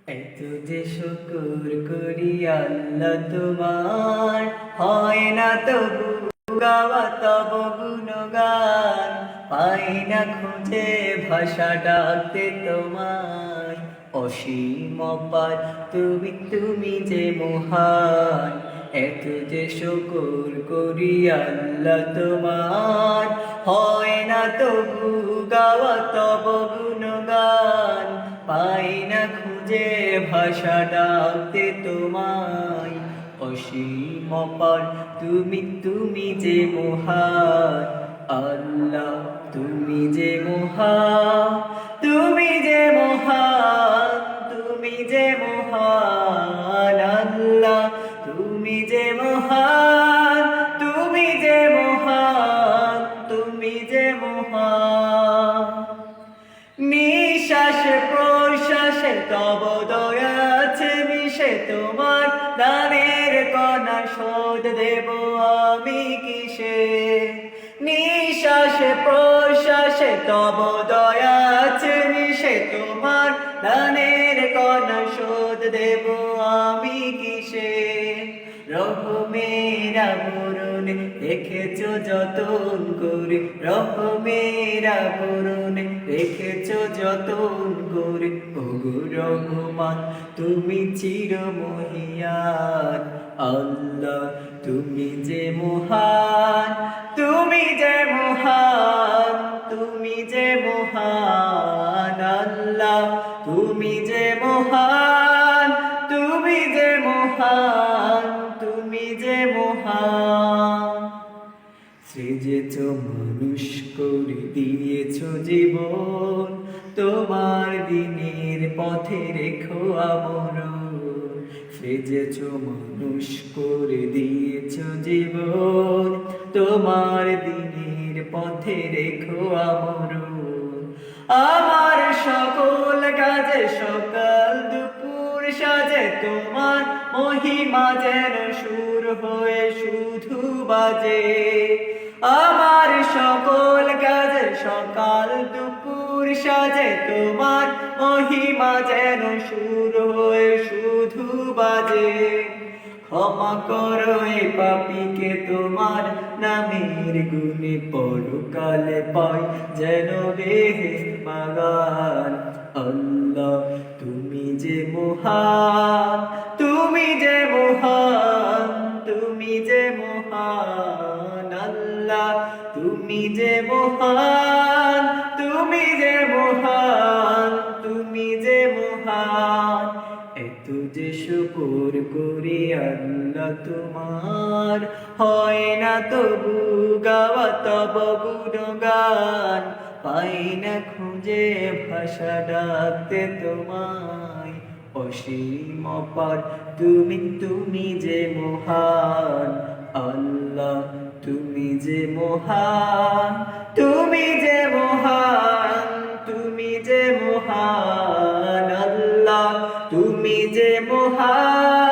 এত যে শুকুর করি আল্লাহ তোমার, হয় না তবু গাওয়া তব গুণগান। পাই না খুঁজে ভাষা ডাকতে তোমায়, অসীম অপার তুমি তুমি যে মহান। এত যে শুকুর করি আল্লাহ তোমার, হয় না তবু গাওয়া তব গুণগান। পাই না খুঁজে ভাষা ডাকতে তোমায়, অসীম অপার তুমি তুমি যে মহান। আল্লাহ তুমি যে মহান, তুমি যে মহান, তুমি যে মহান। আল্লাহ তুমি যে মহান, তুমি যে মহান, তুমি যে মহান। নিঃশ্বাসে প্রশ্বাসে তব দয়া আছে মিশে, তোমার দানের কণা শোধ দেব আমি কিসে। নিঃশ্বাসে প্রশ্বাসে তব দয়া আছে মিশে, তোমার দানের কণা শোধ দেব আমি কিসে। রহমের আবরণ রেখেছ যতন করে, রহমের আবরণ রেখেছ যতন করে। ওগো রহমান তুমি চিরমহিয়ান, আল্লাহ তুমি যে মহান, তুমি যে মহান, তুমি যে মহান। আল্লাহ তুমি যে মহান, তুমি যে মহান, তুমি যে মহান। সৃজেছ মানুষ করে দিয়েছ জীবন, তোমার দিনের পথে রেখো আমরণ। সৃজেছ মানুষ করে দিয়েছ জীবন, তোমার দিনের পথে রেখো আমরণ। আমার সকল কাজে সকাল দুপুর সাজে, তোমার মহিমা যেন সুর হয়ে শুধু বাজে। আমার সকল কাজে সকাল দুপুর সাজে, তোমার মহিমা যেন সুর হয়ে শুধু বাজে। ক্ষমা করো এ পাপীকে তোমার নামের গুণে, পরকালে পাই যেন বেহেশত বাগান। আল্লাহ তুমি যে মহান, তুমি যে মহান, তুমি যে মহান। আল্লাহ তুমি যে মহান, তুমি যে মহান, তুমি যে মহান। এত যে শুকর করি আল্লাহ তোমার, হয় না তবু গাওয়া তব গুণগান। পাই না খুঁজে ভাষা ডাকতে তোমায়, অসীম অপার তুমি তুমি যে মহান। আল্লাহ তুমি যে মহান, তুমি যে মহান, তুমি যে মহান। আল্লাহ তুমি যে মহান।